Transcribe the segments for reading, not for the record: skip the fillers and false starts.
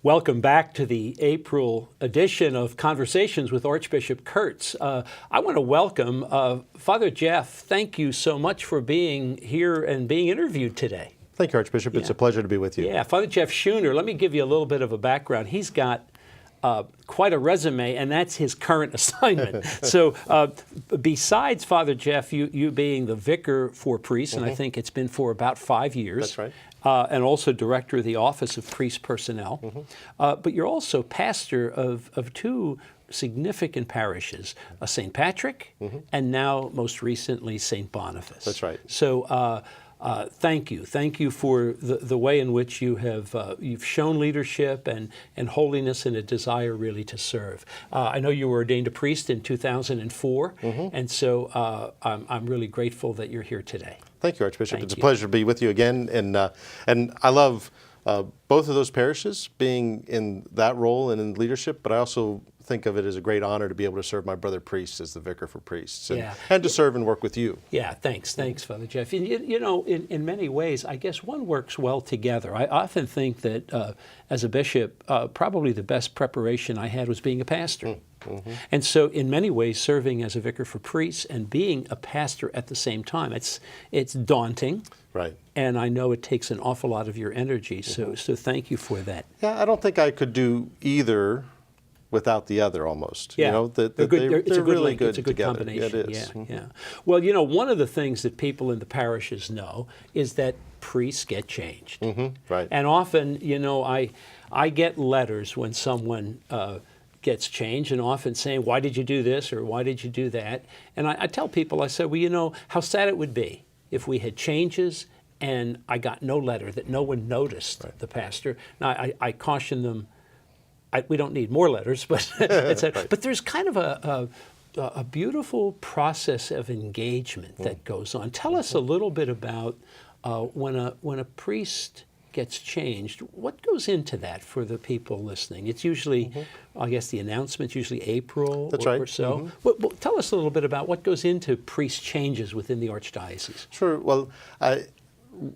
Welcome back to the April edition of Conversations with Archbishop Kurtz. I want to welcome Father Jeff. Thank you so much for being here and being interviewed today. Thank you, Archbishop. It's a pleasure to be with you. Yeah, Father Jeff Shooner, let me give you a little bit of a background. He's got quite a resume, and that's his current assignment. So besides Father Jeff, you being the Vicar for Priests, and I think it's been for about 5 years. That's right. And also director of the Office of Priest Personnel. But you're also pastor of two significant parishes, St. Patrick and now most recently St. Boniface. That's right. So thank you. Thank you for the way in which you have you've shown leadership and holiness and a desire really to serve. I know you were ordained a priest in 2004, and so I'm really grateful that you're here today. Thank you, Archbishop. Thank it's you. a pleasure to be with you again, and I love both of those parishes being in that role and in leadership, but I also think of it as a great honor to be able to serve my brother priests as the Vicar for Priests, and to serve and work with you. Yeah, thanks, Father Jeff. You know, in many ways, I guess one works well together. I often think that as a bishop, probably the best preparation I had was being a pastor. And so in many ways, serving as a Vicar for Priests and being a pastor at the same time, it's daunting. Right. And I know it takes an awful lot of your energy, so thank you for that. Yeah, I don't think I could do either without the other, almost. Yeah, You know, it's a good really link. good It's a good together. combination. Yeah, it is. Yeah. Well, you know, one of the things that people in the parishes know is that priests get changed. Right. And often, you know, I get letters when someone gets changed, and often saying, why did you do this or why did you do that? And I tell people, I said, well, you know, how sad it would be if we had changes and I got no letter, that no one noticed the pastor. Now, I caution them, we don't need more letters, but but there's kind of a beautiful process of engagement that goes on. Tell us a little bit about when a priest gets changed. What goes into that for the people listening? It's usually, I guess, the announcement's usually April or so. Well, tell us a little bit about what goes into priest changes within the Archdiocese. Sure. Well,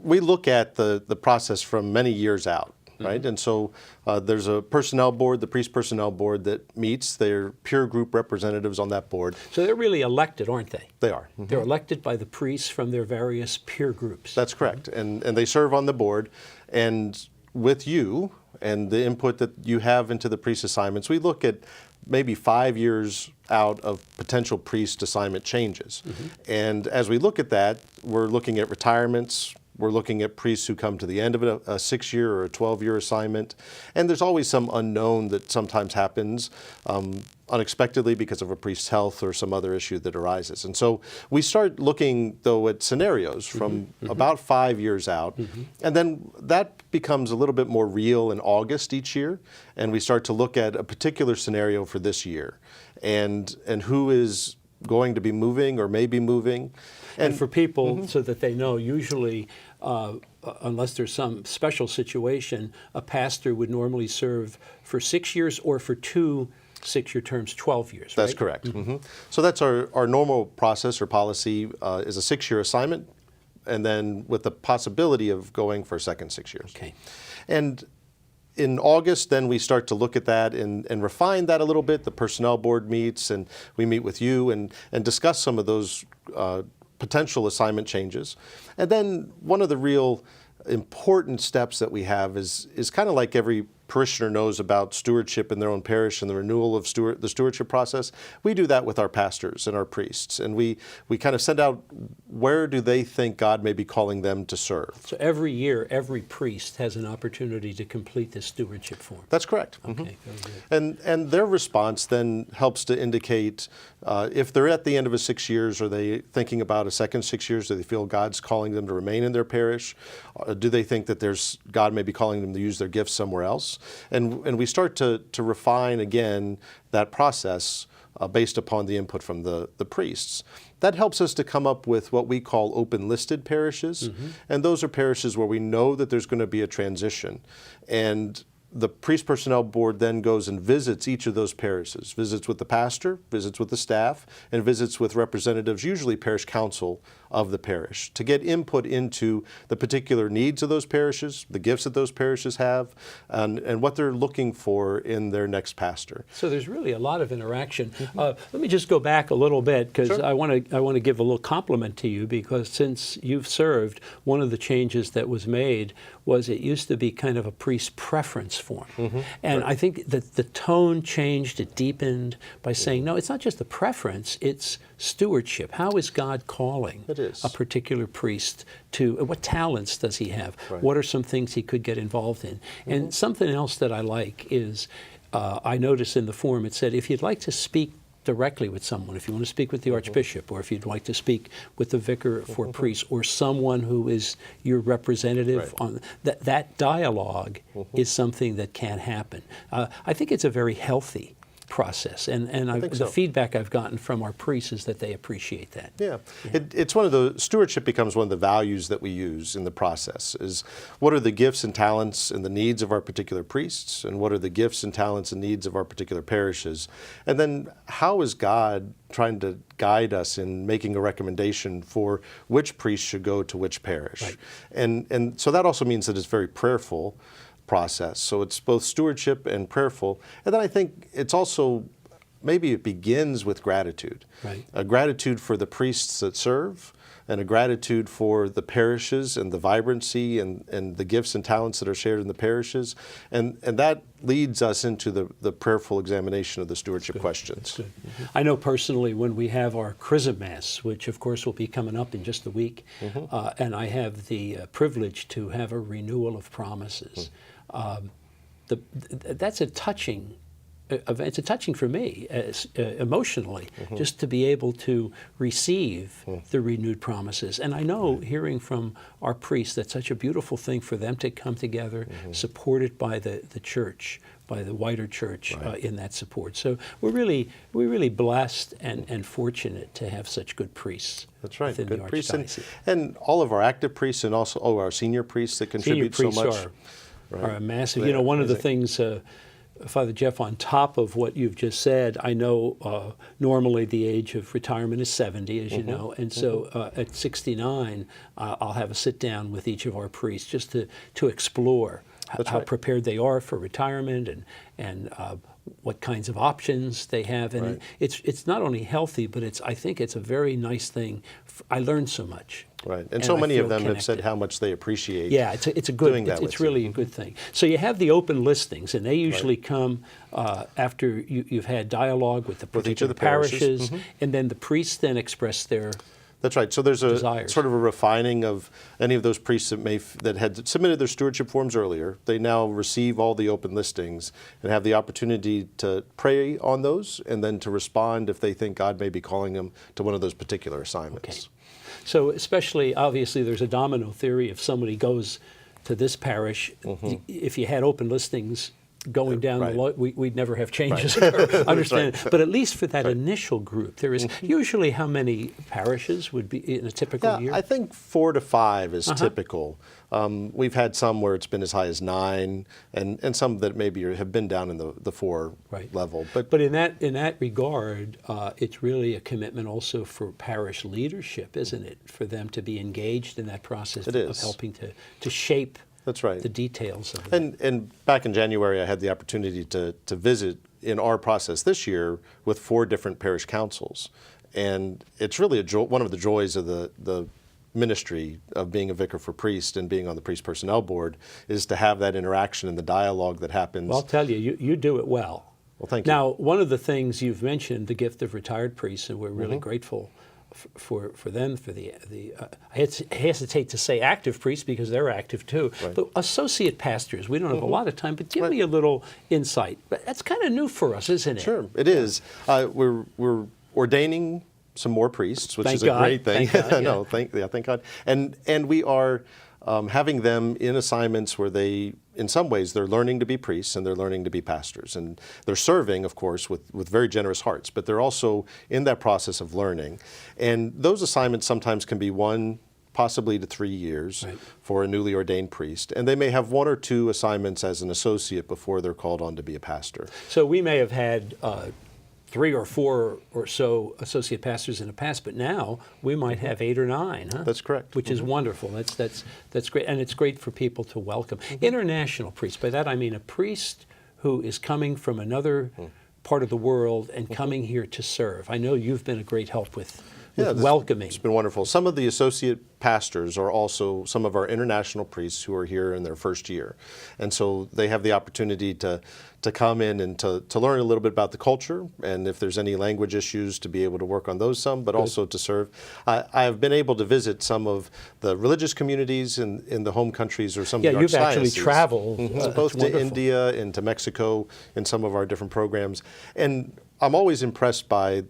we look at the process from many years out. Right, and so there's a personnel board, the priest personnel board, that meets. They're peer group representatives on that board. So they're really elected, aren't they? They are. They're elected by the priests from their various peer groups. That's correct, and they serve on the board, and with you and the input that you have into the priest assignments, we look at maybe 5 years out of potential priest assignment changes. And as we look at that, we're looking at retirements. We're looking at priests who come to the end of a 6-year or a 12-year assignment. And there's always some unknown that sometimes happens unexpectedly because of a priest's health or some other issue that arises. And so we start looking, though, at scenarios from about 5 years out. And then that becomes a little bit more real in August each year. And we start to look at a particular scenario for this year and who is going to be moving or may be moving. And for people, so that they know, usually, unless there's some special situation, a pastor would normally serve for 6 years or for 2 6-year terms, 12 years, right? That's correct. So that's our normal process or policy is a 6-year assignment, and then with the possibility of going for a second 6 years. Okay. And in August, then we start to look at that and refine that a little bit. The personnel board meets, and we meet with you and discuss some of those potential assignment changes. And then one of the real important steps that we have is kind of like every parishioner knows about stewardship in their own parish and the renewal of the stewardship process. We do that with our pastors and our priests, and we kind of send out where do they think God may be calling them to serve. So every year, every priest has an opportunity to complete this stewardship form. That's correct. Okay, very good. And their response then helps to indicate if they're at the end of a 6 years, are they thinking about a second 6 years? Do they feel God's calling them to remain in their parish? Do they think that God may be calling them to use their gifts somewhere else? And we start to refine again that process based upon the input from the priests. That helps us to come up with what we call open listed parishes. And those are parishes where we know that there's going to be a transition. And the priest personnel board then goes and visits each of those parishes, visits with the pastor, visits with the staff, and visits with representatives, usually parish council of the parish, to get input into the particular needs of those parishes, the gifts that those parishes have, and what they're looking for in their next pastor. So there's really a lot of interaction. Let me just go back a little bit, because Sure. I want to give a little compliment to you, because since you've served, one of the changes that was made was it used to be kind of a priest preference form. And I think that the tone changed, it deepened by saying, no, it's not just a preference, it's stewardship. How is God calling a particular priest to, what talents does he have? What are some things he could get involved in? And something else that I like is, I noticed in the form it said, if you'd like to speak directly with someone, if you want to speak with the Archbishop, or if you'd like to speak with the Vicar for priests, or someone who is your representative, on that dialogue is something that can happen. I think it's a very healthy process, and the feedback I've gotten from our priests is that they appreciate that. Yeah, it's one of the, stewardship becomes one of the values that we use in the process, is what are the gifts and talents and the needs of our particular priests, and what are the gifts and talents and needs of our particular parishes, and then how is God trying to guide us in making a recommendation for which priest should go to which parish. And so that also means that it's very prayerful process. So it's both stewardship and prayerful. And then I think it's also, maybe it begins with gratitude. A gratitude for the priests that serve, and a gratitude for the parishes and the vibrancy and the gifts and talents that are shared in the parishes. And that leads us into the prayerful examination of the stewardship questions. I know personally when we have our Chrism Mass, which of course will be coming up in just a week, and I have the privilege to have a renewal of promises. That's a touching event. It's a touching for me emotionally, just to be able to receive the renewed promises. And I know, hearing from our priests, that's such a beautiful thing for them to come together, supported by the church, by the wider church in that support. So we're really blessed and fortunate to have such good priests. That's right, good priests, and all of our active priests, and also our senior priests that contribute so much. Are a massive. You know, one of the things, Father Jeff, on top of what you've just said, I know normally the age of retirement is 70, as you know, and so at 69, I'll have a sit down with each of our priests just to explore how prepared they are for retirement, and what kinds of options they have. And it's not only healthy, but I think it's a very nice thing. I learned so much. And so many of them have said how much they appreciate. Yeah, it's a good. It's really a good thing. So you have the open listings, and they usually come after you've had dialogue with the particular parishes, and then the priests then express their. That's right. So there's a desires. Sort of a refining of any of those priests that had submitted their stewardship forms earlier. They now receive all the open listings and have the opportunity to pray on those, and then to respond if they think God may be calling them to one of those particular assignments. Okay. So especially, obviously, there's a domino theory. If somebody goes to this parish, if you had open listings going down the line, we'd never have changes. Understand? But at least for that initial group, there is usually, how many parishes would be in a typical year? I think 4 to 5 is typical. We've had some where it's been as high as 9, and some that maybe have been down in the 4 level. But in that regard, it's really a commitment also for parish leadership, isn't it? For them to be engaged in that process of helping to shape the details of it. And back in January, I had the opportunity to visit in our process this year with 4 different parish councils. And it's really one of the joys of the ministry of being a vicar for priest and being on the priest personnel board, is to have that interaction and the dialogue that happens. Well, I'll tell you do it well. Well, thank you. Now, one of the things you've mentioned, the gift of retired priests, and we're really grateful for them, for the I hesitate to say active priests because they're active too, but associate pastors. We don't have a lot of time, but give me a little insight. But that's kind of new for us, isn't it? Sure, it is. We're ordaining some more priests, which is a great thing. Thank God, No, thank God. And we are having them in assignments where they, in some ways, they're learning to be priests and they're learning to be pastors. And they're serving, of course, with very generous hearts, but they're also in that process of learning. And those assignments sometimes can be one possibly to 3 years Right. for a newly ordained priest, and they may have 1 or 2 assignments as an associate before they're called on to be a pastor. So we may have had 3 or 4 or so associate pastors in the past, but now we might have 8 or 9, huh? That's correct. Which is wonderful. That's great, and it's great for people to welcome. International priests, by that I mean a priest who is coming from another part of the world and coming here to serve. I know you've been a great help with welcoming. It's been wonderful. Some of the associate pastors are also some of our international priests who are here in their first year. And so they have the opportunity to come in and to learn a little bit about the culture, and if there's any language issues, to be able to work on those some, but also to serve. I have been able to visit some of the religious communities in the home countries or some of the Yeah, you've actually archdiocese. traveled. Both to wonderful. India and to Mexico in some of our different programs. And I'm always impressed by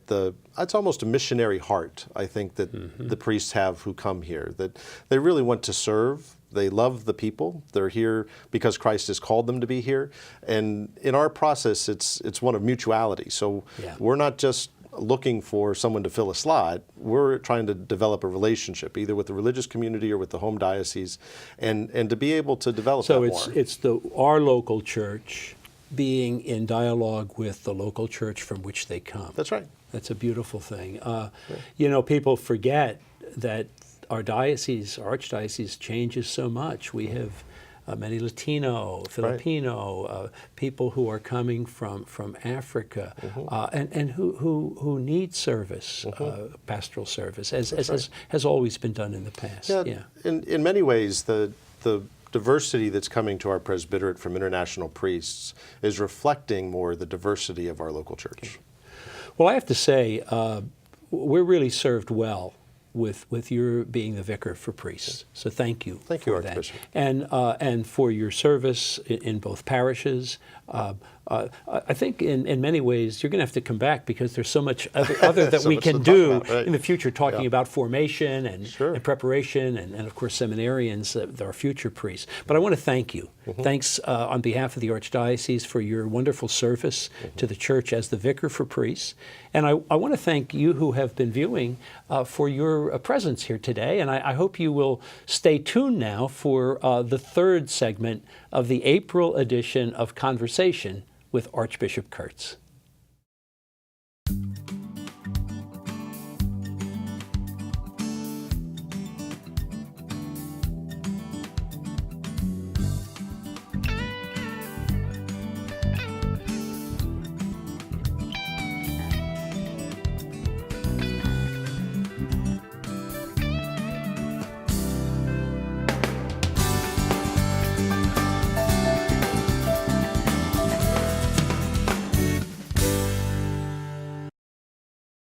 it's almost a missionary heart, I think, that the priests have who come here, that they really want to serve. They love the people. They're here because Christ has called them to be here. And in our process, it's one of mutuality. So we're not just looking for someone to fill a slot. We're trying to develop a relationship, either with the religious community or with the home diocese, and to be able to develop that more. So it's our local church being in dialogue with the local church from which they come. That's right. That's a beautiful thing. You know, people forget that our archdiocese changes so much. We have many Latino, Filipino, people who are coming from Africa, and who need service, pastoral service, as has always been done in the past. Yeah. In many ways, the diversity that's coming to our presbyterate from international priests is reflecting more the diversity of our local church. Well, I have to say, we're really served well with your being the vicar for priests. So thank you. Thank you, for that. Archbishop. And for your service in both parishes. I think in many ways you're going to have to come back, because there's so much other that So we much can to talk do about, right. in the future, talking about formation and preparation, and of course seminarians, our future priests. But I want to thank you. Thanks on behalf of the Archdiocese for your wonderful service to the Church as the vicar for priests. And I want to thank you who have been viewing for your presence here today. And I hope you will stay tuned now for the 3rd segment of the April edition of Conversation with Archbishop Kurtz.